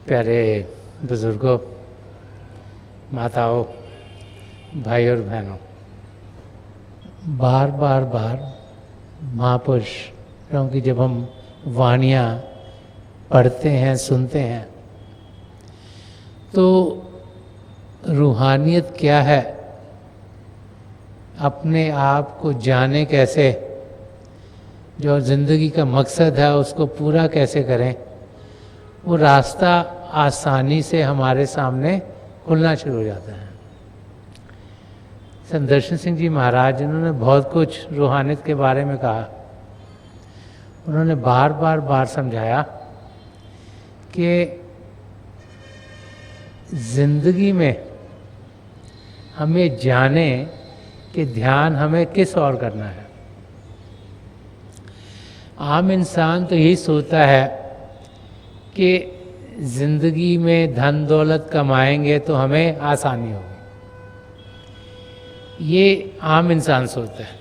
प्यारे बुजुर्गों, माताओं, भाई और बहनों, बार महापुरुषों की जब हम वाणियाँ पढ़ते हैं, सुनते हैं, तो रूहानियत क्या है, अपने आप को जाने कैसे, जो ज़िंदगी का मकसद है उसको पूरा कैसे करें, वो रास्ता आसानी से हमारे सामने खुलना शुरू हो जाता है। संत दर्शन सिंह जी महाराज, इन्होंने बहुत कुछ रूहानियत के बारे में कहा। उन्होंने बार समझाया कि जिंदगी में हमें जाने कि ध्यान हमें किस ओर करना है। आम इंसान तो यही सोचता है कि जिंदगी में धन दौलत कमाएंगे तो हमें आसानी होगी। ये आम इंसान सोचता है।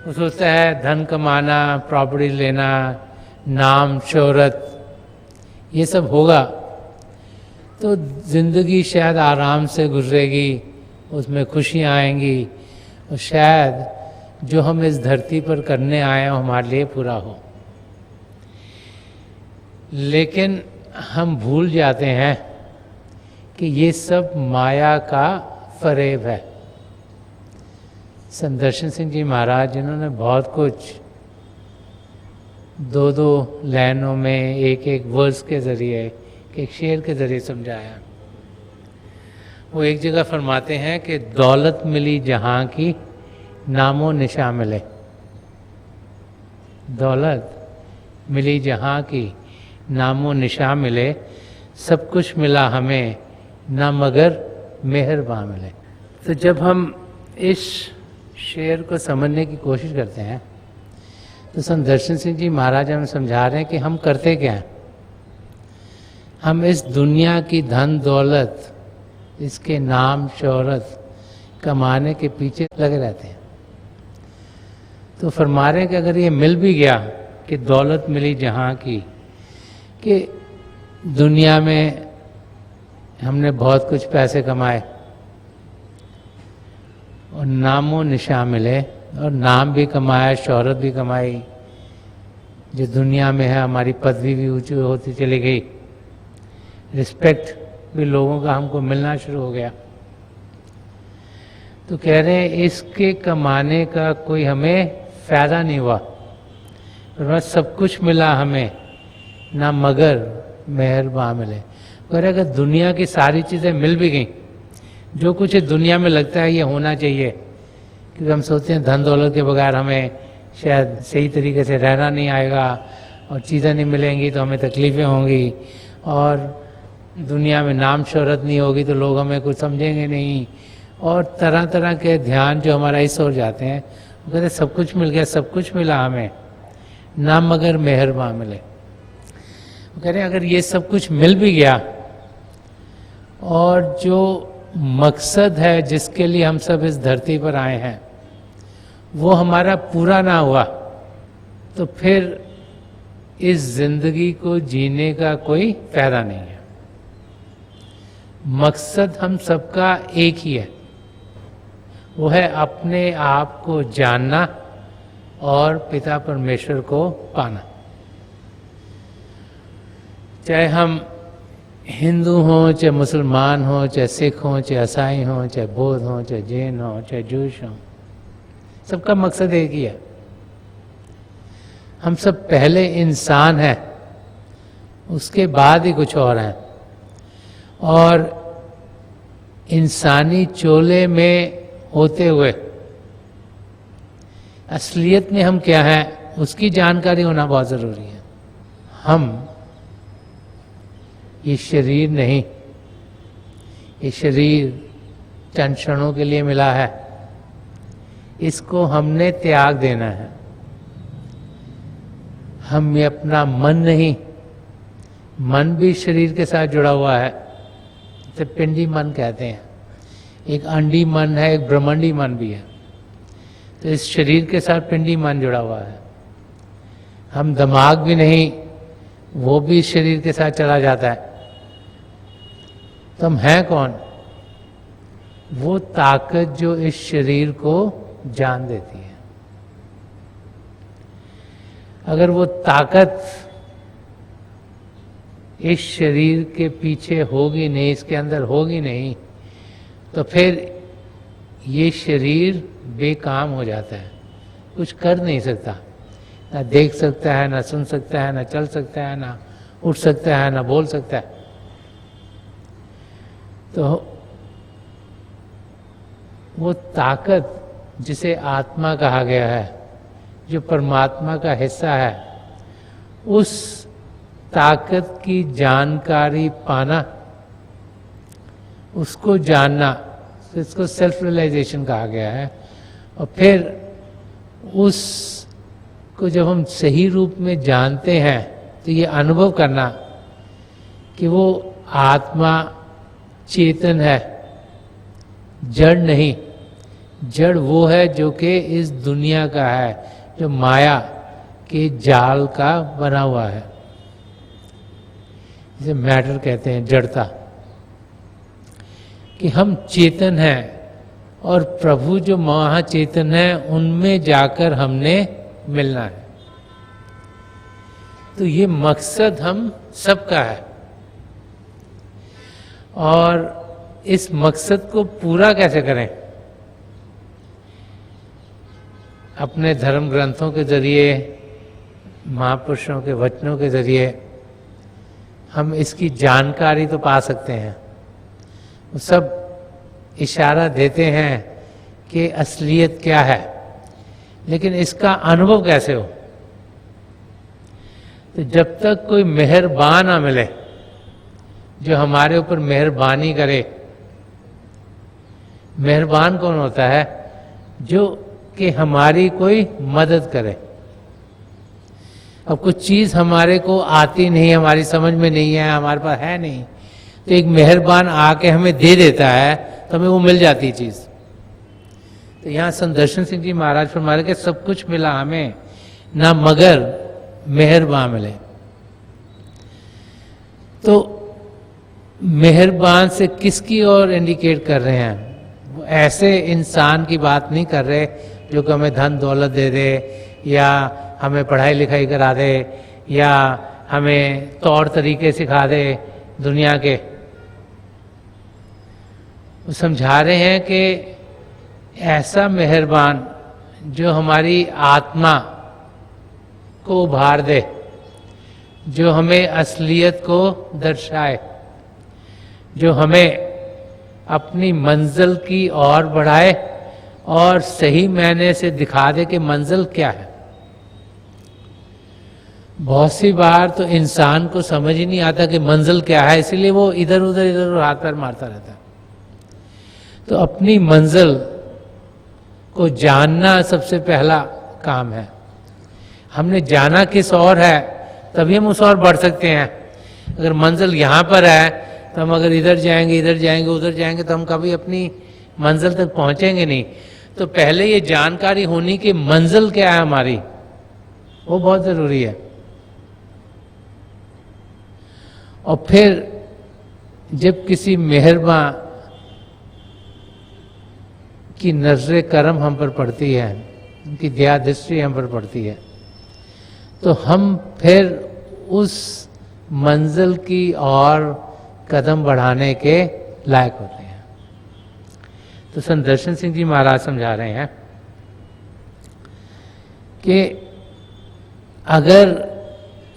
वो सोचता है धन कमाना, प्रॉपर्टी लेना, नाम शोहरत, ये सब होगा तो ज़िंदगी शायद आराम से गुजरेगी, उसमें खुशियाँ आएंगी और शायद जो हम इस धरती पर करने आए हैं हमारे लिए पूरा हो। लेकिन हम भूल जाते हैं कि ये सब माया का फरेब है। संत दर्शन सिंह जी महाराज, जिन्होंने बहुत कुछ दो लाइनों में, एक वर्स के ज़रिए, एक शेर के ज़रिए समझाया। वो एक जगह फरमाते हैं कि दौलत मिली जहाँ की, नामो निशा मिले। दौलत मिली जहाँ की, नामो निशा मिले। सब कुछ मिला हमें, ना मगर मेहरबान मिले। तो जब हम इस शेर को समझने की कोशिश करते हैं तो संत दर्शन सिंह जी महाराज हमें समझा रहे हैं कि हम करते क्या हैं। हम इस दुनिया की धन दौलत, इसके नाम शोहरत कमाने के पीछे लगे रहते हैं। तो फरमा रहे हैं कि अगर ये मिल भी गया कि दौलत मिली जहाँ की, कि दुनिया में हमने बहुत कुछ पैसे कमाए और नामो निशा मिले, और नाम भी कमाया, शोहरत भी कमाई, जो दुनिया में है हमारी पदवी भी ऊंची होती चली गई, रिस्पेक्ट भी लोगों का हमको मिलना शुरू हो गया। तो कह रहे हैं इसके कमाने का कोई हमें फायदा नहीं हुआ, और सब कुछ मिला हमें, ना मगर मेहरबान मिले। कह रहे अगर दुनिया की सारी चीज़ें मिल भी गई, जो कुछ दुनिया में लगता है ये होना चाहिए, क्योंकि हम सोचते हैं धन दौलत के बगैर हमें शायद सही तरीके से रहना नहीं आएगा, और चीज़ें नहीं मिलेंगी तो हमें तकलीफ़ें होंगी, और दुनिया में नाम शोहरत नहीं होगी तो लोग हमें कुछ समझेंगे नहीं, और तरह तरह के ध्यान जो हमारा इस ओर जाते हैं। वो कहते सब कुछ मिल गया, सब कुछ मिला हमें, ना मगर मेहरबान मिले। वो कह रहे हैं अगर ये सब कुछ मिल भी गया और जो मकसद है जिसके लिए हम सब इस धरती पर आए हैं वो हमारा पूरा ना हुआ, तो फिर इस जिंदगी को जीने का कोई फायदा नहीं है। मकसद हम सबका एक ही है, वो है अपने आप को जानना और पिता परमेश्वर को पाना। चाहे हम हिंदू हों, चाहे मुसलमान हों, चाहे सिख हों, चाहे ईसाई हों, चाहे बौद्ध हों, चाहे जैन हों, चाहे जूश हों, सबका मकसद एक ही है। हम सब पहले इंसान हैं, उसके बाद ही कुछ और हैं, और इंसानी चोले में होते हुए असलियत में हम क्या हैं उसकी जानकारी होना बहुत ज़रूरी है। हम ये शरीर नहीं, ये शरीर चंद क्षणों के लिए मिला है, इसको हमने त्याग देना है। हम ये अपना मन नहीं, मन भी शरीर के साथ जुड़ा हुआ है, इसे पिंडी मन कहते हैं। एक अंडी मन है, एक ब्रह्मंडी मन भी है। तो इस शरीर के साथ पिंडी मन जुड़ा हुआ है। हम दिमाग भी नहीं, वो भी शरीर के साथ चला जाता है। तो हम हैं कौन? वो ताकत जो इस शरीर को जान देती है। अगर वो ताकत इस शरीर के पीछे होगी नहीं, इसके अंदर होगी नहीं, तो फिर ये शरीर बेकाम हो जाता है, कुछ कर नहीं सकता, ना देख सकता है, ना सुन सकता है, ना चल सकता है, ना उठ सकता है, ना बोल सकता है। तो वो ताकत जिसे आत्मा कहा गया है, जो परमात्मा का हिस्सा है, उस ताकत की जानकारी पाना, उसको जानना, इसको सेल्फ रियलाइजेशन कहा गया है। और फिर उसको जब हम सही रूप में जानते हैं तो ये अनुभव करना कि वो आत्मा चेतन है, जड़ नहीं। जड़ वो है जो कि इस दुनिया का है, जो माया के जाल का बना हुआ है, जिसे मैटर कहते हैं, जड़ता। कि हम चेतन हैं और प्रभु जो महाचेतन है उनमें जाकर हमने मिलना है। तो ये मकसद हम सबका है और इस मकसद को पूरा कैसे करें? अपने धर्म ग्रंथों के जरिए, महापुरुषों के वचनों के जरिए हम इसकी जानकारी तो पा सकते हैं। वो सब इशारा देते हैं कि असलियत क्या है, लेकिन इसका अनुभव कैसे हो? तो जब तक कोई मेहरबान ना मिले जो हमारे ऊपर मेहरबानी करे। मेहरबान कौन होता है? जो कि हमारी कोई मदद करे। अब कुछ चीज हमारे को आती नहीं, हमारी समझ में नहीं है, हमारे पास है नहीं, तो एक मेहरबान आके हमें दे देता है तो हमें वो मिल जाती चीज। तो यहाँ संत दर्शन सिंह जी महाराज फरमा रहे कि सब कुछ मिला हमें, ना मगर मेहरबान मिले। तो मेहरबान से किसकी ओर इंडिकेट कर रहे हैं? वो ऐसे इंसान की बात नहीं कर रहे जो कि हमें धन दौलत दे दे, या हमें पढ़ाई लिखाई करा दे, या हमें तौर तरीके सिखा दे दुनिया के। वो समझा रहे हैं कि ऐसा मेहरबान जो हमारी आत्मा को उभार दे, जो हमें असलियत को दर्शाए, जो हमें अपनी मंजिल की ओर बढ़ाए और सही मायने से दिखा दे कि मंजिल क्या है। बहुत सी बार तो इंसान को समझ ही नहीं आता कि मंजिल क्या है, इसलिए वो इधर उधर हाथ पैर मारता रहता है। तो अपनी मंजिल को जानना सबसे पहला काम है। हमने जाना किस और है तभी हम उस और बढ़ सकते हैं। अगर मंजिल यहाँ पर है तो हम अगर इधर जाएंगे उधर जाएंगे तो हम कभी अपनी मंजिल तक पहुंचेंगे नहीं। तो पहले ये जानकारी होनी कि मंजिल क्या है हमारी, वो बहुत जरूरी है। और फिर जब किसी मेहरबान की नजर करम हम पर पड़ती है, उनकी दया दृष्टि हम पर पड़ती है, तो हम फिर उस मंजिल की ओर कदम बढ़ाने के लायक होते हैं। तो संत दर्शन सिंह जी महाराज समझा रहे हैं कि अगर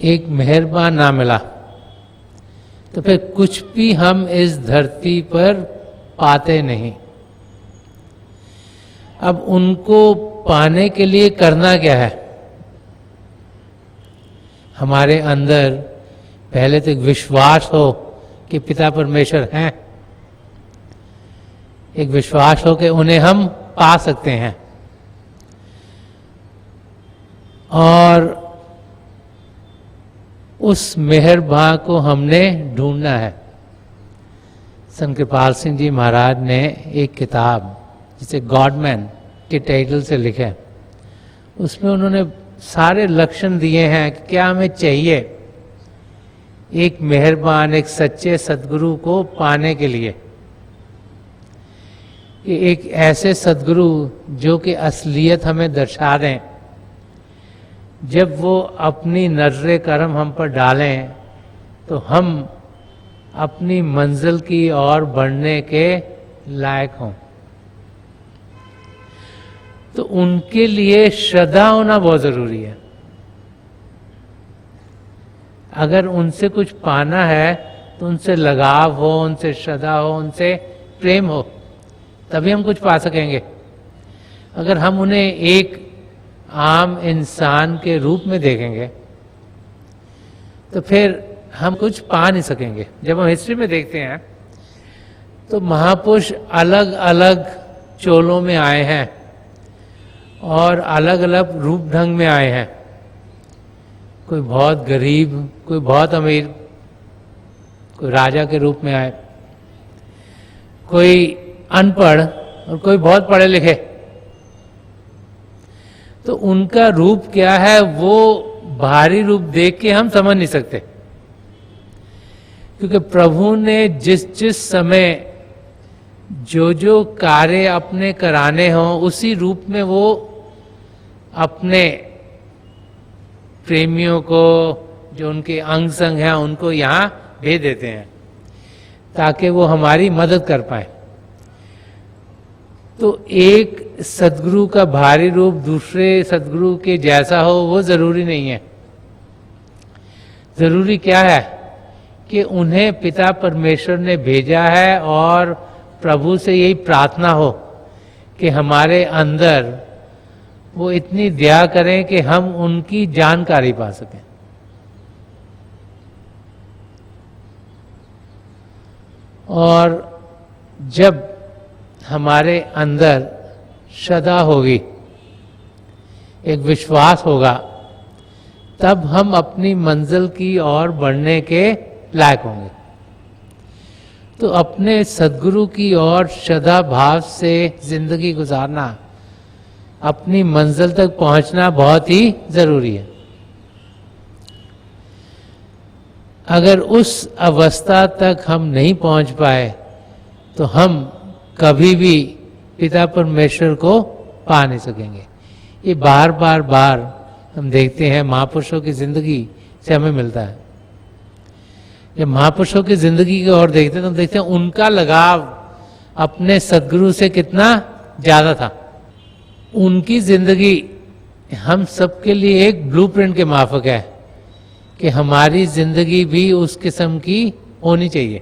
एक मेहरबान ना मिला तो फिर कुछ भी हम इस धरती पर पाते नहीं। अब उनको पाने के लिए करना क्या है? हमारे अंदर पहले तो एक विश्वास हो कि पिता परमेश्वर हैं, एक विश्वास हो कि उन्हें हम पा सकते हैं, और उस मेहरबान को हमने ढूंढना है। संत कृपाल सिंह जी महाराज ने एक किताब जिसे गॉडमैन के टाइटल से लिखे, उसमें उन्होंने सारे लक्षण दिए हैं कि क्या हमें चाहिए एक मेहरबान, एक सच्चे सद्गुरु को पाने के लिए, कि एक ऐसे सद्गुरु जो कि असलियत हमें दर्शा दें, जब वो अपनी नजर करम हम पर डालें तो हम अपनी मंजिल की ओर बढ़ने के लायक हों। तो उनके लिए श्रद्धा होना बहुत जरूरी है। अगर उनसे कुछ पाना है तो उनसे लगाव हो, उनसे श्रद्धा हो, उनसे प्रेम हो, तभी हम कुछ पा सकेंगे। अगर हम उन्हें एक आम इंसान के रूप में देखेंगे तो फिर हम कुछ पा नहीं सकेंगे। जब हम हिस्ट्री में देखते हैं तो महापुरुष अलग अलग चोलों में आए हैं और अलग अलग रूप ढंग में आए हैं। कोई बहुत गरीब, कोई बहुत अमीर, कोई राजा के रूप में आए, कोई अनपढ़ और कोई बहुत पढ़े लिखे। तो उनका रूप क्या है वो बाहरी रूप देख के हम समझ नहीं सकते, क्योंकि प्रभु ने जिस जिस समय जो जो कार्य अपने कराने हों उसी रूप में वो अपने प्रेमियों को, जो उनके अंग संग हैं, उनको यहाँ भेज देते हैं ताकि वो हमारी मदद कर पाए। तो एक सद्गुरु का भारी रूप दूसरे सद्गुरु के जैसा हो वो जरूरी नहीं है। जरूरी क्या है कि उन्हें पिता परमेश्वर ने भेजा है और प्रभु से यही प्रार्थना हो कि हमारे अंदर वो इतनी दया करें कि हम उनकी जानकारी पा सकें। और जब हमारे अंदर श्रद्धा होगी, एक विश्वास होगा, तब हम अपनी मंजिल की ओर बढ़ने के लायक होंगे। तो अपने सद्गुरु की ओर श्रद्धा भाव से जिंदगी गुजारना, अपनी मंजिल तक पहुंचना बहुत ही जरूरी है। अगर उस अवस्था तक हम नहीं पहुंच पाए तो हम कभी भी पिता परमेश्वर को पा नहीं सकेंगे। ये बार बार हम देखते हैं, महापुरुषों की जिंदगी से हमें मिलता है। जब महापुरुषों की जिंदगी की ओर देखते हैं तो हम देखते हैं उनका लगाव अपने सद्गुरु से कितना ज्यादा था। उनकी जिंदगी हम सबके लिए एक ब्लूप्रिंट के माफक है कि हमारी जिंदगी भी उस किस्म की होनी चाहिए।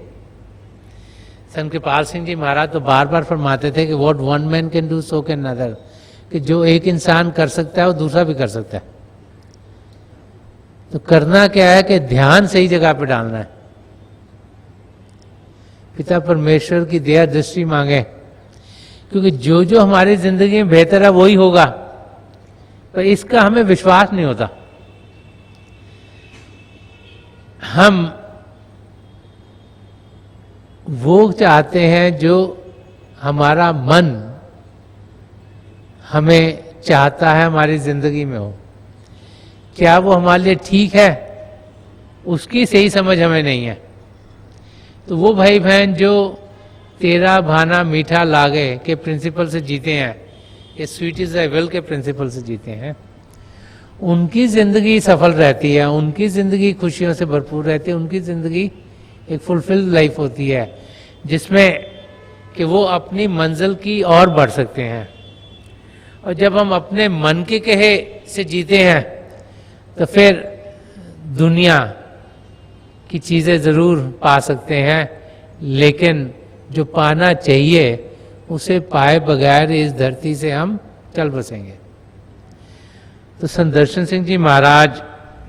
संत कृपाल सिंह जी महाराज तो बार बार फरमाते थे कि what one man can do so can another, कि जो एक इंसान कर सकता है वो दूसरा भी कर सकता है। तो करना क्या है कि ध्यान सही जगह पे डालना है, पिता परमेश्वर की दया दृष्टि मांगे, क्योंकि जो जो हमारी जिंदगी में बेहतर है वही होगा, पर इसका हमें विश्वास नहीं होता। हम वो चाहते हैं जो हमारा मन हमें चाहता है हमारी जिंदगी में हो। क्या वो हमारे लिए ठीक है, उसकी सही समझ हमें नहीं है। तो वो भाई बहन जो तेरा भाना मीठा लागे के प्रिंसिपल से जीते हैं, ये स्वीट इज द विल के प्रिंसिपल से जीते हैं, उनकी जिंदगी सफल रहती है, उनकी जिंदगी खुशियों से भरपूर रहती है, उनकी जिंदगी एक फुलफिल्ड लाइफ होती है जिसमें कि वो अपनी मंजिल की ओर बढ़ सकते हैं। और जब हम अपने मन के कहे से जीते हैं तो फिर दुनिया की चीजें जरूर पा सकते हैं, लेकिन जो पाना चाहिए उसे पाए बगैर इस धरती से हम चल बसेंगे। तो संत दर्शन सिंह जी महाराज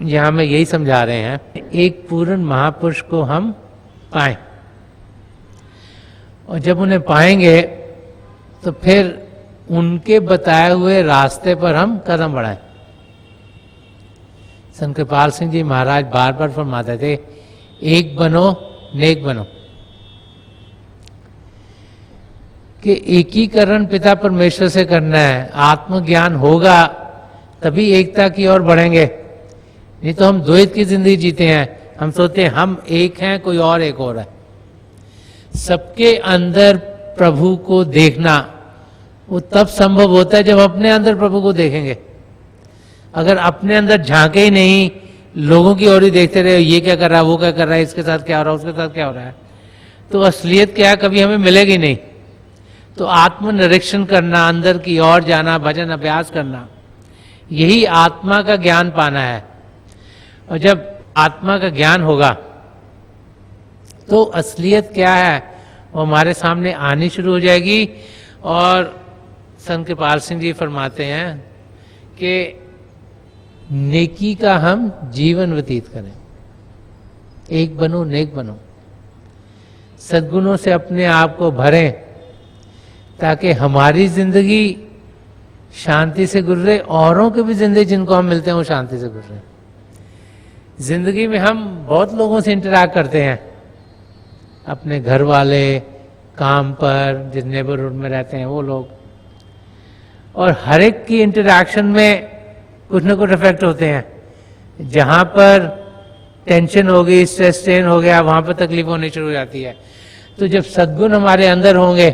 यहां में यही समझा रहे हैं, एक पूर्ण महापुरुष को हम पाएं, और जब उन्हें पाएंगे तो फिर उनके बताए हुए रास्ते पर हम कदम बढ़ाएं। संत कृपाल सिंह जी महाराज बार बार फरमाते थे, एक बनो नेक बनो, कि एकीकरण पिता परमेश्वर से करना है। आत्मज्ञान होगा तभी एकता की ओर बढ़ेंगे, नहीं तो हम द्वैत की जिंदगी जीते हैं। हम सोचते हैं हम एक हैं, कोई और एक और है। सबके अंदर प्रभु को देखना वो तब संभव होता है जब अपने अंदर प्रभु को देखेंगे। अगर अपने अंदर झांके ही नहीं, लोगों की ओर ही देखते रहे, ये क्या कर रहा है, वो क्या कर रहा है, इसके साथ क्या हो रहा है, उसके साथ क्या हो रहा है, तो असलियत क्या कभी हमें मिलेगी नहीं। तो आत्मनिरीक्षण करना, अंदर की ओर जाना, भजन अभ्यास करना, यही आत्मा का ज्ञान पाना है। और जब आत्मा का ज्ञान होगा तो असलियत क्या है वो हमारे सामने आनी शुरू हो जाएगी। और संत कृपाल सिंह जी फरमाते हैं कि नेकी का हम जीवन व्यतीत करें, एक बनो नेक बनो, सद्गुणों से अपने आप को भरें ताकि हमारी जिंदगी शांति से गुजरे, औरों की भी जिंदगी जिनको हम मिलते हैं वो शांति से गुजरे। जिंदगी में हम बहुत लोगों से इंटरैक्ट करते हैं, अपने घर वाले, काम पर, जिस नेबरहुड में रहते हैं वो लोग, और हर एक की इंटरैक्शन में कुछ ना कुछ इफेक्ट होते हैं। जहां पर टेंशन हो गई, स्ट्रेस स्ट्रेन हो गया, वहां पर तकलीफ होनी शुरू हो जाती है। तो जब सद्गुण हमारे अंदर होंगे,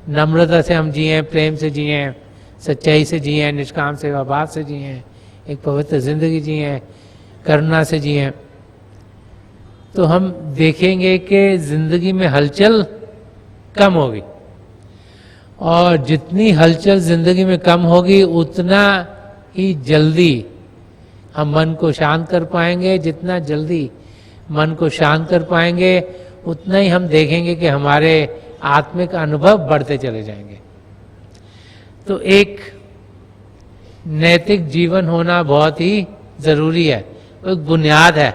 नम्रता से हम जिए, प्रेम से जिए, सच्चाई से जिए, निष्काम सेवा भाव से जिए, एक पवित्र जिंदगी जिए, करुणा से जिए, तो हम देखेंगे कि जिंदगी में हलचल कम होगी। और जितनी हलचल जिंदगी में कम होगी उतना ही जल्दी हम मन को शांत कर पाएंगे। जितना जल्दी मन को शांत कर पाएंगे उतना ही हम देखेंगे कि हमारे आत्मिक अनुभव बढ़ते चले जाएंगे। तो एक नैतिक जीवन होना बहुत ही जरूरी है, वो एक बुनियाद है।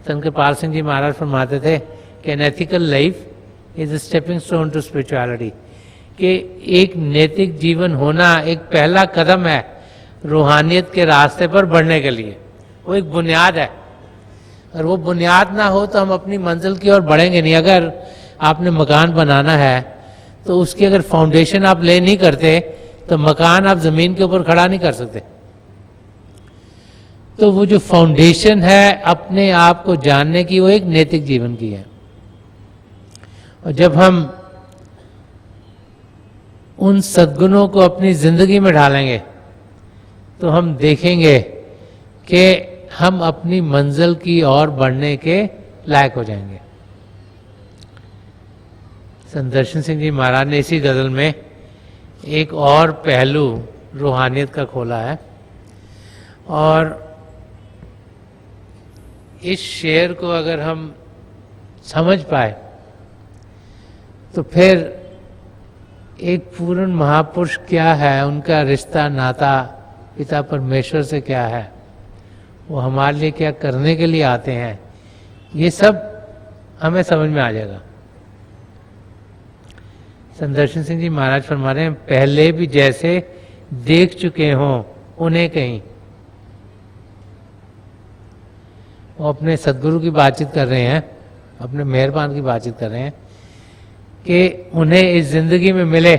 संत कृपाल सिंह जी महाराज फरमाते थे कि an ethical life is a stepping stone to spirituality, कि एक नैतिक जीवन होना एक पहला कदम है रूहानियत के रास्ते पर बढ़ने के लिए। वो एक बुनियाद है, और वो बुनियाद ना हो तो हम अपनी मंजिल की ओर बढ़ेंगे नहीं। अगर आपने मकान बनाना है तो उसकी अगर फाउंडेशन आप ले नहीं करते तो मकान आप जमीन के ऊपर खड़ा नहीं कर सकते। तो वो जो फाउंडेशन है अपने आप को जानने की, वो एक नैतिक जीवन की है। और जब हम उन सद्गुणों को अपनी जिंदगी में ढालेंगे तो हम देखेंगे कि हम अपनी मंजिल की ओर बढ़ने के लायक हो जाएंगे। संत दर्शन सिंह जी महाराज ने इसी गजल में एक और पहलू रूहानियत का खोला है, और इस शेर को अगर हम समझ पाए तो फिर एक पूर्ण महापुरुष क्या है, उनका रिश्ता नाता पिता परमेश्वर से क्या है, वो हमारे लिए क्या करने के लिए आते हैं, ये सब हमें समझ में आ जाएगा। संत दर्शन सिंह जी महाराज फरमा रहे हैं, पहले भी जैसे देख चुके हों उन्हें कहीं। वो अपने सदगुरु की बातचीत कर रहे हैं, अपने मेहरबान की बातचीत कर रहे हैं कि उन्हें इस जिंदगी में मिले,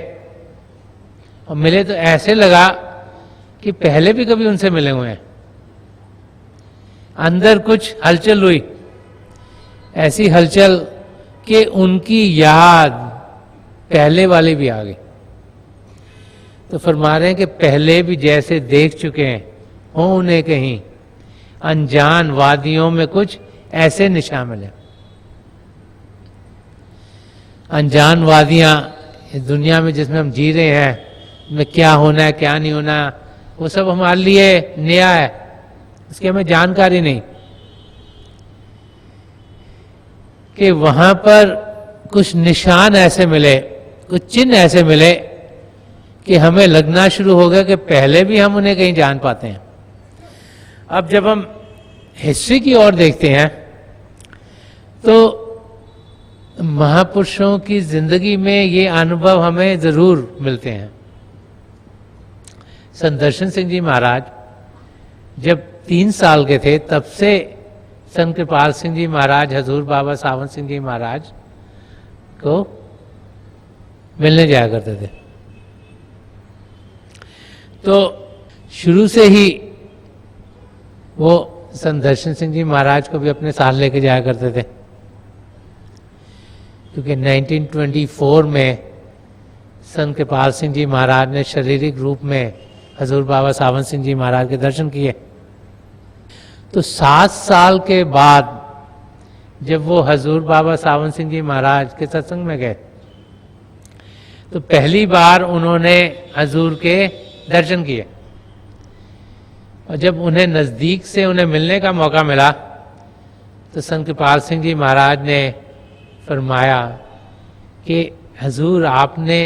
और मिले तो ऐसे लगा कि पहले भी कभी उनसे मिले हुए हैं। अंदर कुछ हलचल हुई, ऐसी हलचल कि उनकी याद पहले वाली भी आ गई। तो फरमा रहे हैं कि पहले भी जैसे देख चुके हैं हो उन्हें कहीं, अनजान वादियों में कुछ ऐसे निशान मिले। अनजान वादियां इस दुनिया में जिसमें हम जी रहे हैं, में क्या होना है क्या नहीं होना, वो सब हमारे लिए नया है, उसकी हमें जानकारी नहीं। कि वहां पर कुछ निशान ऐसे मिले, कुछ चिन्ह ऐसे मिले कि हमें लगना शुरू हो गया कि पहले भी हम उन्हें कहीं जान पाते हैं। अब जब हम हिस्ट्री की ओर देखते हैं तो महापुरुषों की जिंदगी में ये अनुभव हमें जरूर मिलते हैं। संत दर्शन सिंह जी महाराज जब 3 साल के थे तब से संत कृपाल सिंह जी महाराज हजूर बाबा सावंत सिंह जी महाराज को मिलने जाया करते थे। तो शुरू से ही वो संत दर्शन सिंह जी महाराज को भी अपने साथ लेके जाया करते थे, क्योंकि 1924 में संत कृपाल सिंह जी महाराज ने शारीरिक रूप में हजूर बाबा सावन सिंह जी महाराज के दर्शन किए। तो 7 साल के बाद जब वो हजूर बाबा सावन सिंह जी महाराज के सत्संग में गए तो पहली बार उन्होंने हजूर के दर्शन किए, और जब उन्हें नज़दीक से उन्हें मिलने का मौका मिला तो संत कृपाल सिंह जी महाराज ने फरमाया कि हजूर आपने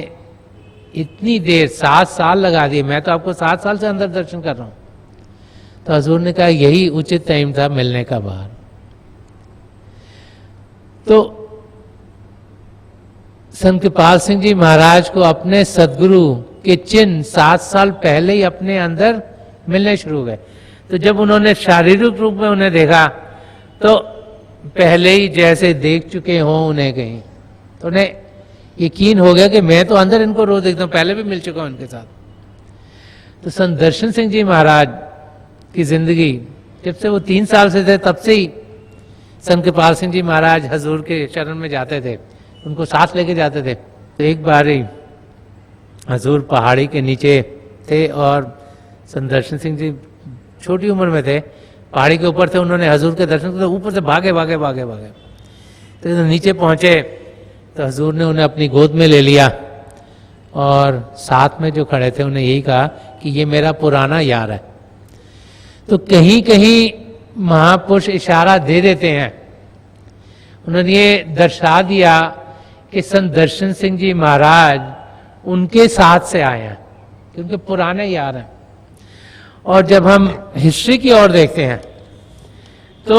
इतनी देर 7 साल लगा दिए, मैं तो आपको 7 साल से अंदर दर्शन कर रहा हूं। तो हजूर ने कहा यही उचित टाइम था मिलने का बाहर। तो संत कृपाल सिंह जी महाराज को अपने सदगुरु के चिन्ह 7 साल पहले ही अपने अंदर मिलने शुरू हो गए। तो जब उन्होंने शारीरिक रूप में उन्हें देखा तो पहले ही जैसे देख चुके हों उन्हें कहीं, तो उन्हें यकीन हो गया कि मैं तो अंदर इनको रोज देखता हूं, पहले भी मिल चुका हूं इनके साथ। तो संत दर्शन सिंह जी महाराज की जिंदगी जब से वो 3 साल से थे तब से ही संत कृपाल सिंह जी महाराज हजूर के शरण में जाते थे, उनको साथ लेके जाते थे। तो एक बार ही हजूर पहाड़ी के नीचे थे और संत दर्शन सिंह जी छोटी उम्र में थे, पहाड़ी के ऊपर थे, उन्होंने हजूर के दर्शन किए, ऊपर से भागे भागे भागे भागे तो नीचे पहुंचे तो हजूर ने उन्हें अपनी गोद में ले लिया और साथ में जो खड़े थे उन्हें यही कहा कि ये मेरा पुराना यार है। तो कहीं कहीं महापुरुष इशारा दे देते हैं, उन्होंने ये दर्शा दिया कि संत दर्शन सिंह जी महाराज उनके साथ से आए हैं, क्योंकि पुराने यार हैं। और जब हम हिस्ट्री की ओर देखते हैं तो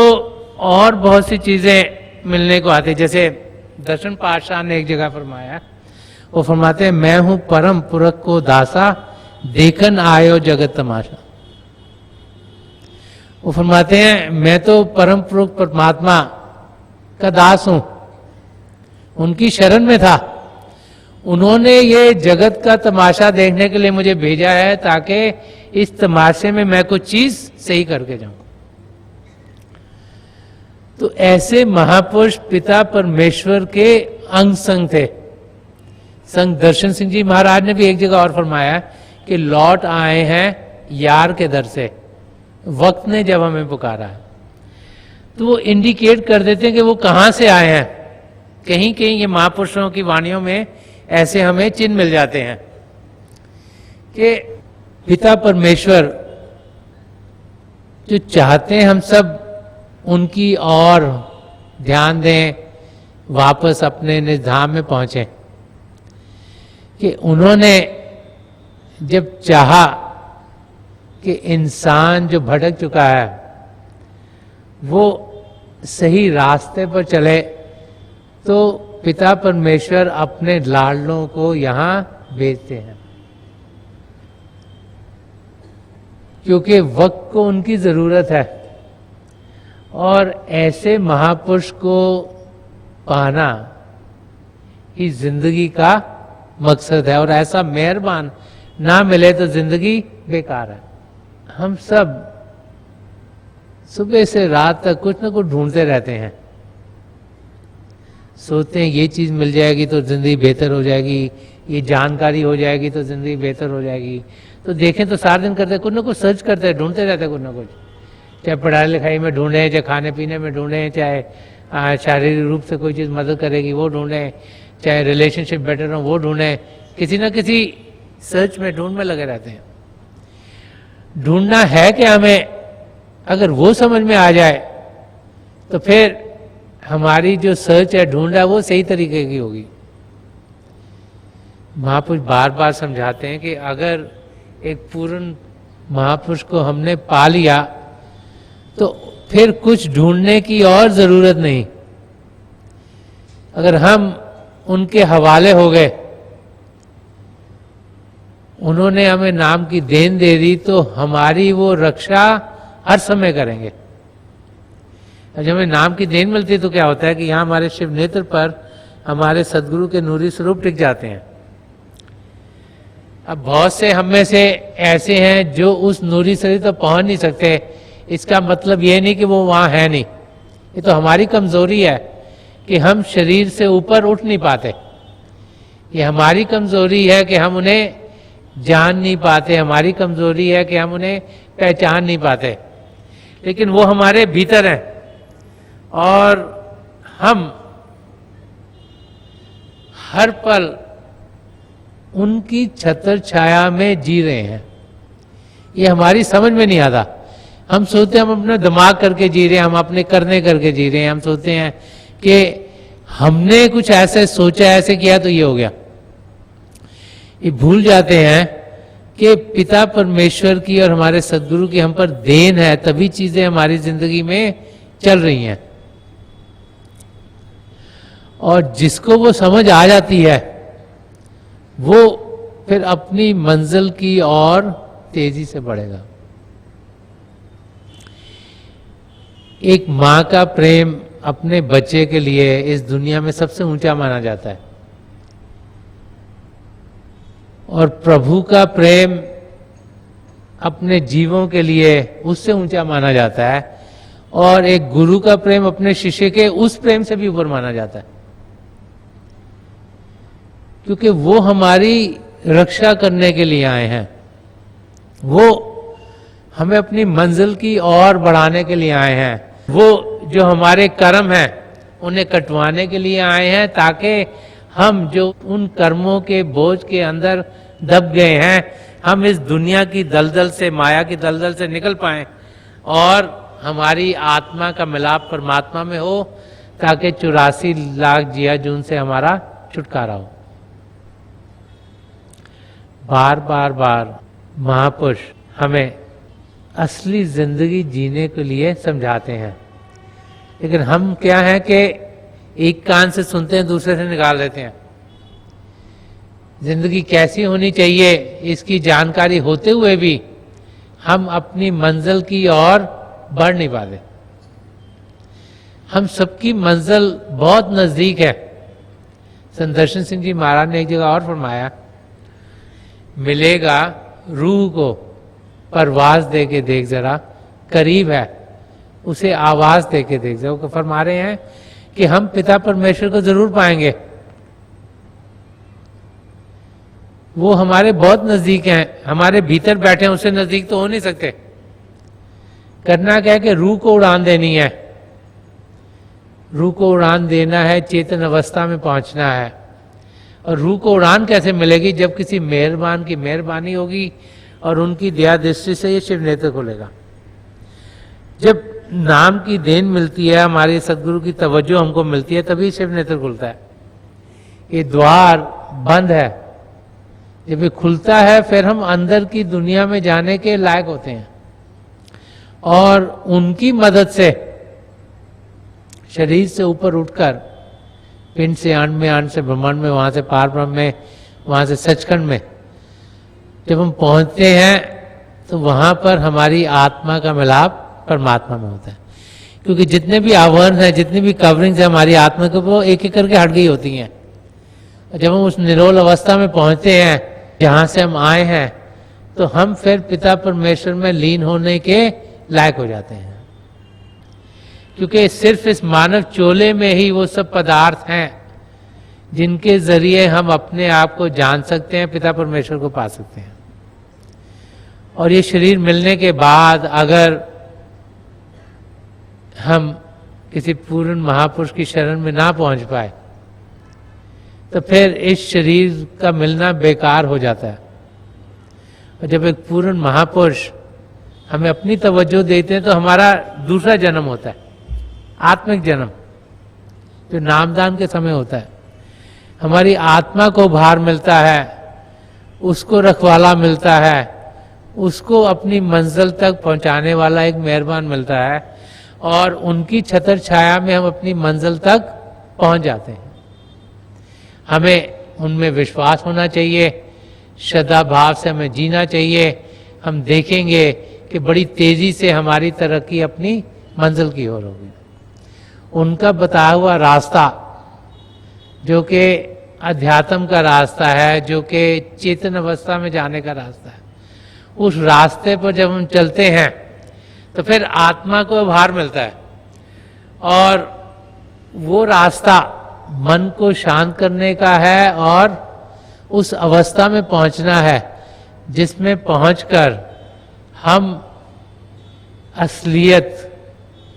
और बहुत सी चीजें मिलने को आती है। जैसे दर्शन पातशाह ने एक जगह फरमाया, वो फरमाते हैं मैं हूं परम पुरख को दासा देखन आयो जगत तमाशा। वो फरमाते हैं मैं तो परम पुरख परमात्मा का दास हूं, उनकी शरण में था, उन्होंने ये जगत का तमाशा देखने के लिए मुझे भेजा है ताकि इस तमाशे में मैं कुछ चीज सही करके जाऊं। तो ऐसे महापुरुष पिता परमेश्वर के अंग संग थे। संत दर्शन सिंह जी महाराज ने भी एक जगह और फरमाया कि लौट आए हैं यार के दर से, वक्त ने जब हमें पुकारा है। तो वो इंडिकेट कर देते हैं कि वो कहां से आए हैं। कहीं कहीं ये महापुरुषों की वाणियों में ऐसे हमें चिन्ह मिल जाते हैं कि पिता परमेश्वर जो चाहते हैं हम सब उनकी और ध्यान दें, वापस अपने निज धाम में पहुंचे, कि उन्होंने जब चाहा कि इंसान जो भटक चुका है वो सही रास्ते पर चले, तो पिता परमेश्वर अपने लाडलों को यहां भेजते हैं, क्योंकि वक्त को उनकी जरूरत है। और ऐसे महापुरुष को पाना ही जिंदगी का मकसद है, और ऐसा मेहरबान ना मिले तो जिंदगी बेकार है। हम सब सुबह से रात तक कुछ ना कुछ ढूंढते रहते हैं, सोचते हैं ये चीज मिल जाएगी तो जिंदगी बेहतर हो जाएगी, ये जानकारी हो जाएगी तो जिंदगी बेहतर हो जाएगी। तो देखें तो सारा दिन करते कुछ ना कुछ सर्च करते हैं, ढूंढते रहते हैं कुछ ना कुछ, चाहे पढ़ाई लिखाई में ढूंढें, चाहे खाने पीने में ढूंढें, चाहे शारीरिक रूप से कोई चीज़ मदद करेगी वो ढूंढें, चाहे रिलेशनशिप बेटर हो वो ढूंढें, किसी ना किसी सर्च में ढूंढ में लगे रहते हैं। ढूंढना है कि हमें अगर वो समझ में आ जाए तो फिर हमारी जो सर्च है, ढूंढ है, वो सही तरीके की होगी। महापुरुष बार बार समझाते हैं कि अगर एक पूर्ण महापुरुष को हमने पा लिया तो फिर कुछ ढूंढने की और जरूरत नहीं। अगर हम उनके हवाले हो गए, उन्होंने हमें नाम की देन दे दी, तो हमारी वो रक्षा हर समय करेंगे। जब हमें नाम की देन मिलती है तो क्या होता है कि यहां हमारे शिव नेत्र पर हमारे सदगुरु के नूरी स्वरूप टिक जाते हैं। अब बहुत से हम में से ऐसे हैं जो उस नूरी शरीर तक पहुंच नहीं सकते, इसका मतलब ये नहीं कि वो वहां है नहीं। ये तो हमारी कमजोरी है कि हम शरीर से ऊपर उठ नहीं पाते। ये हमारी कमजोरी है कि हम उन्हें जान नहीं पाते, हमारी कमजोरी है कि हम उन्हें पहचान नहीं पाते। लेकिन वो हमारे भीतर हैं और हम हर पल उनकी छत्र छाया में जी रहे हैं। ये हमारी समझ में नहीं आता। हम सोचते हैं हम अपना दिमाग करके जी रहे हैं, हम अपने करने करके जी रहे हैं। हम सोचते हैं कि हमने कुछ ऐसे सोचा, ऐसे किया तो ये हो गया। ये भूल जाते हैं कि पिता परमेश्वर की और हमारे सदगुरु की हम पर देन है, तभी चीजें हमारी जिंदगी में चल रही हैं। और जिसको वो समझ आ जाती है वो फिर अपनी मंजिल की ओर तेजी से बढ़ेगा। एक मां का प्रेम अपने बच्चे के लिए इस दुनिया में सबसे ऊंचा माना जाता है और प्रभु का प्रेम अपने जीवों के लिए उससे ऊंचा माना जाता है और एक गुरु का प्रेम अपने शिष्य के उस प्रेम से भी ऊपर माना जाता है, क्योंकि वो हमारी रक्षा करने के लिए आए हैं। वो हमें अपनी मंजिल की ओर बढ़ाने के लिए आए हैं। वो जो हमारे कर्म हैं उन्हें कटवाने के लिए आए हैं, ताकि हम जो उन कर्मों के बोझ के अंदर दब गए हैं, हम इस दुनिया की दलदल से, माया की दलदल से निकल पाएं और हमारी आत्मा का मिलाप परमात्मा में हो, ताकि 84 लाख जिया जून से हमारा छुटकारा हो। बार बार बार महापुरुष हमें असली जिंदगी जीने के लिए समझाते हैं, लेकिन हम क्या है कि एक कान से सुनते हैं, दूसरे से निकाल देते हैं। जिंदगी कैसी होनी चाहिए इसकी जानकारी होते हुए भी हम अपनी मंजिल की ओर बढ़ नहीं पाते। हम सबकी मंजिल बहुत नजदीक है। संत दर्शन सिंह जी महाराज ने एक जगह और फरमाया, मिलेगा रूह को परवाज दे के देख, जरा करीब है उसे आवाज दे के देख। जरा फरमा रहे हैं कि हम पिता परमेश्वर को जरूर पाएंगे, वो हमारे बहुत नजदीक हैं, हमारे भीतर बैठे हैं, उससे नजदीक तो हो नहीं सकते। करना क्या है कि रूह को उड़ान देनी है। रूह को उड़ान देना है, चेतन अवस्था में पहुंचना है। और रूह को उड़ान कैसे मिलेगी? जब किसी मेहरबान की मेहरबानी होगी और उनकी दया दृष्टि से ये शिव नेत्र खुलेगा। जब नाम की देन मिलती है, हमारे सदगुरु की तवज्जो हमको मिलती है, तभी शिव नेत्र खुलता है। ये द्वार बंद है, जब ये खुलता है फिर हम अंदर की दुनिया में जाने के लायक होते हैं और उनकी मदद से शरीर से ऊपर उठकर पिंड से अंड से ब्रह्मांड में, वहां से पार ब्रह्म में, वहां से सचखंड में जब हम पहुंचते हैं तो वहां पर हमारी आत्मा का मिलाप परमात्मा में होता है। क्योंकि जितने भी आवरण हैं, जितनी भी कवरिंग्स है हमारी आत्मा के, वो एक एक करके हट गई होती हैं। जब हम उस निरोल अवस्था में पहुंचते हैं जहां से हम आए हैं, तो हम फिर पिता परमेश्वर में लीन होने के लायक हो जाते हैं। क्योंकि सिर्फ इस मानव चोले में ही वो सब पदार्थ हैं जिनके जरिए हम अपने आप को जान सकते हैं, पिता परमेश्वर को पा सकते हैं। और ये शरीर मिलने के बाद अगर हम किसी पूर्ण महापुरुष की शरण में ना पहुंच पाए तो फिर इस शरीर का मिलना बेकार हो जाता है। और जब एक पूर्ण महापुरुष हमें अपनी तवज्जो देते हैं तो हमारा दूसरा जन्म होता है, आत्मिक जन्म, जो नामदान के समय होता है। हमारी आत्मा को भार मिलता है, उसको रखवाला मिलता है, उसको अपनी मंजिल तक पहुंचाने वाला एक मेहरबान मिलता है और उनकी छत्र छाया में हम अपनी मंजिल तक पहुंच जाते हैं। हमें उनमें विश्वास होना चाहिए, श्रद्धा भाव से हमें जीना चाहिए। हम देखेंगे कि बड़ी तेजी से हमारी तरक्की अपनी मंजिल की ओर होगी। उनका बताया हुआ रास्ता जो कि अध्यात्म का रास्ता है, जो कि चेतन अवस्था में जाने का रास्ता है, उस रास्ते पर जब हम चलते हैं तो फिर आत्मा को भार मिलता है। और वो रास्ता मन को शांत करने का है और उस अवस्था में पहुंचना है जिसमें पहुंचकर हम असलियत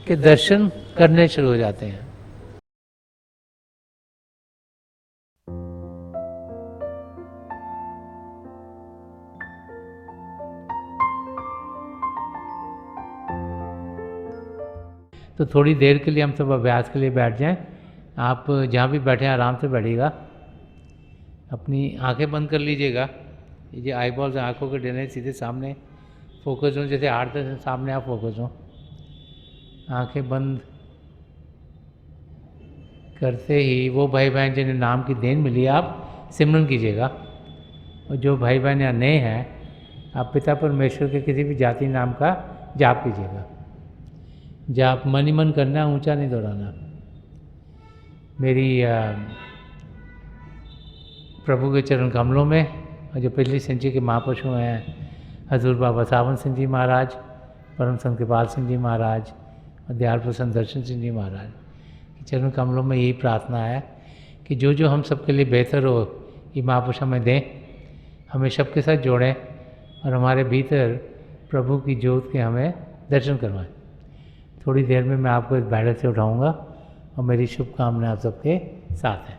के दर्शन करने शुरू हो जाते हैं। तो थोड़ी देर के लिए हम सब अभ्यास के लिए बैठ जाएं। आप जहाँ भी बैठे हैं आराम से बैठिएगा, अपनी आंखें बंद कर लीजिएगा। ये जो आई बॉल्स आँखों के डरने सीधे सामने फोकस हो, जैसे हार्ट से सामने आप फोकस हो। आंखें बंद करते ही वो भाई बहन जिन्हें नाम की देन मिली आप सिमरन कीजिएगा। और जो भाई बहन यहाँ नए हैं, आप पिता परमेश्वर के किसी भी जाति नाम का जाप कीजिएगा। जाप मन ही मन करना, ऊंचा नहीं दोहराना। मेरी प्रभु के चरण कमलों में, और जो पिछली संचि के महापुरुष हैं हजूर बाबा सावन सिंह जी महाराज, परम संत कृपाल सिंह जी महाराज और दयाल प्रसन्न दर्शन सिंह जी महाराज के चरण कमलों में यही प्रार्थना है कि जो जो हम सबके लिए बेहतर हो ये महापुरुष हमें दें, हमें सबके साथ जोड़ें और हमारे भीतर प्रभु की ज्योत के हमें दर्शन करवाएं। थोड़ी देर में मैं आपको इस बैठक से उठाऊंगा और मेरी शुभकामनाएं आप सबके साथ हैं।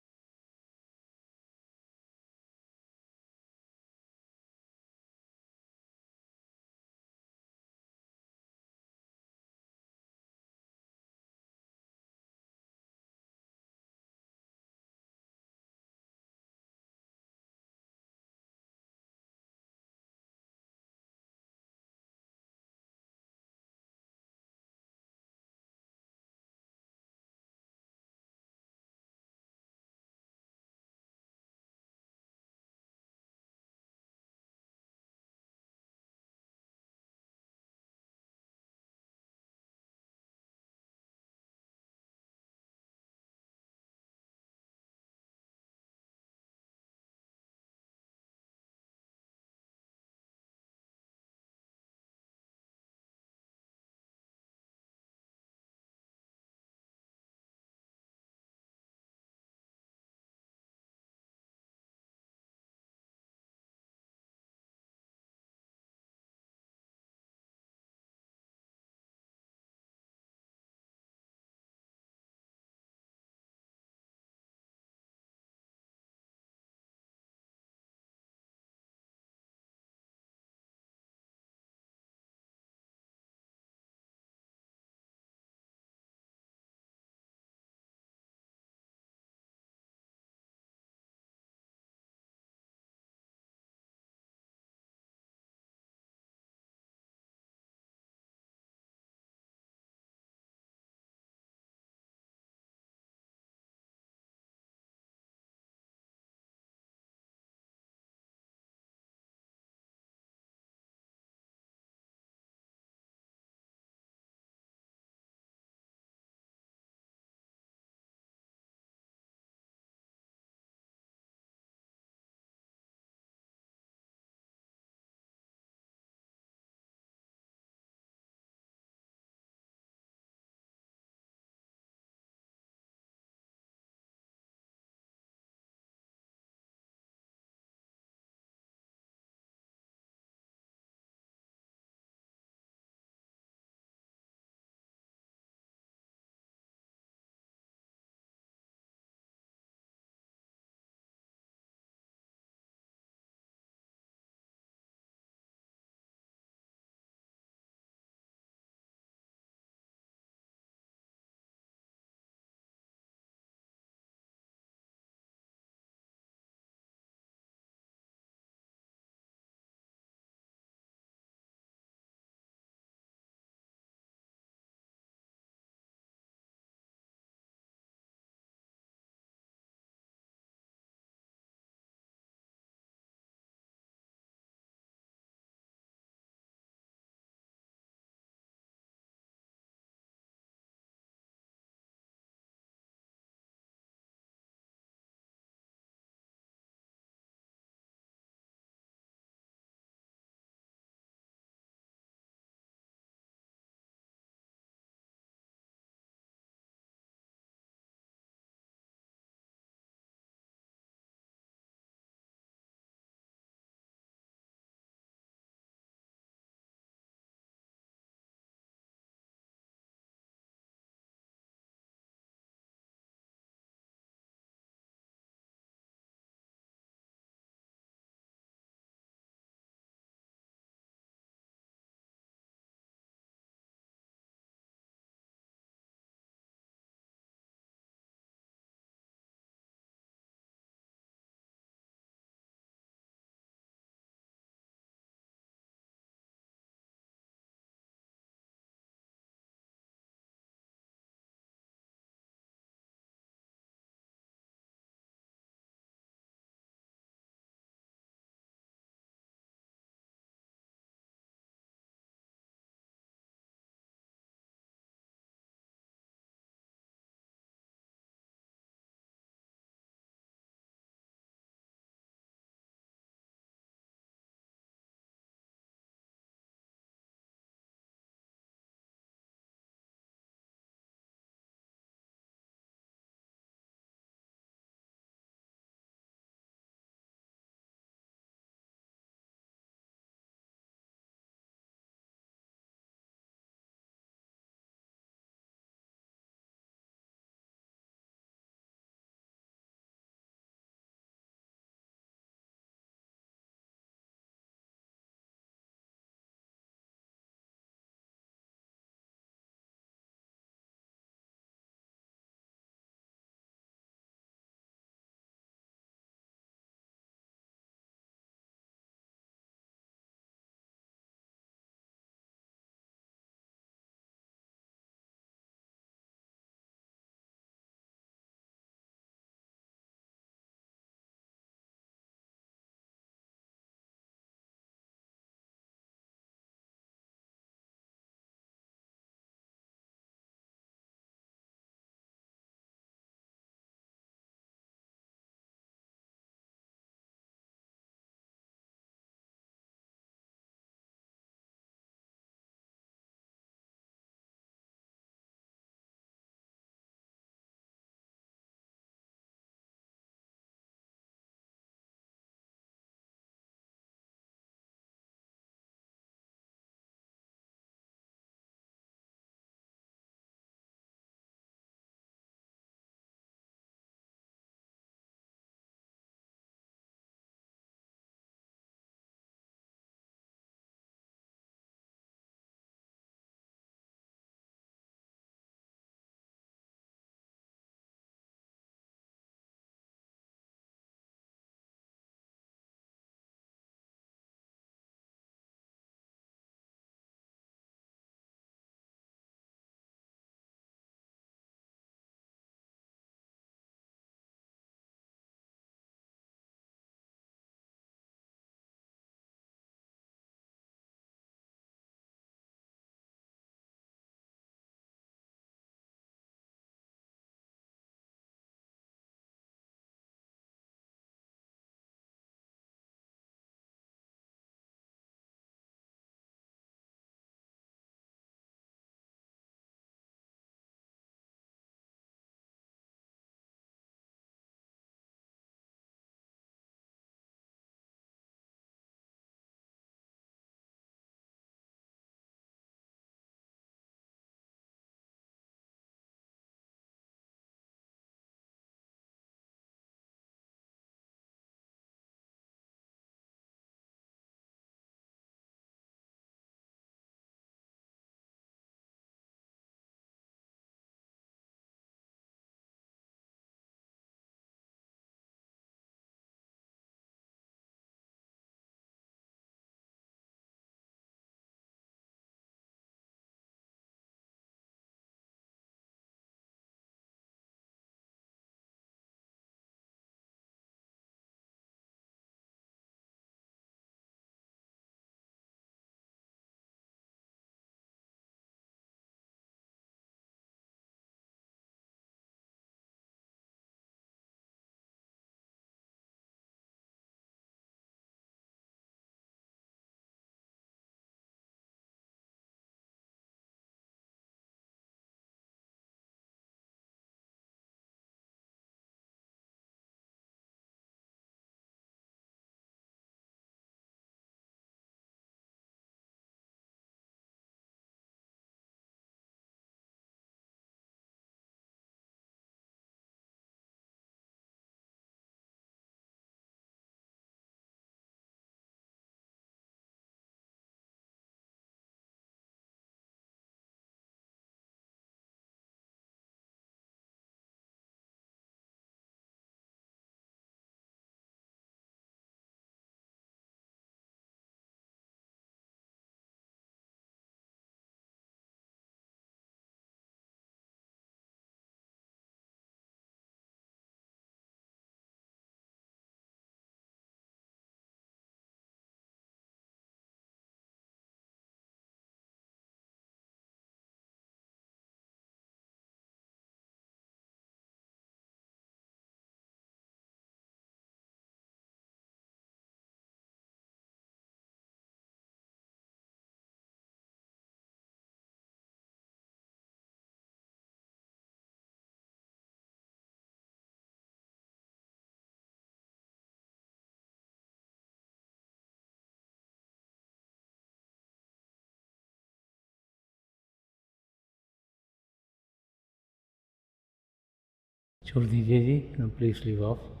छोड़ दीजिए जी, प्लीज लीव ऑफ।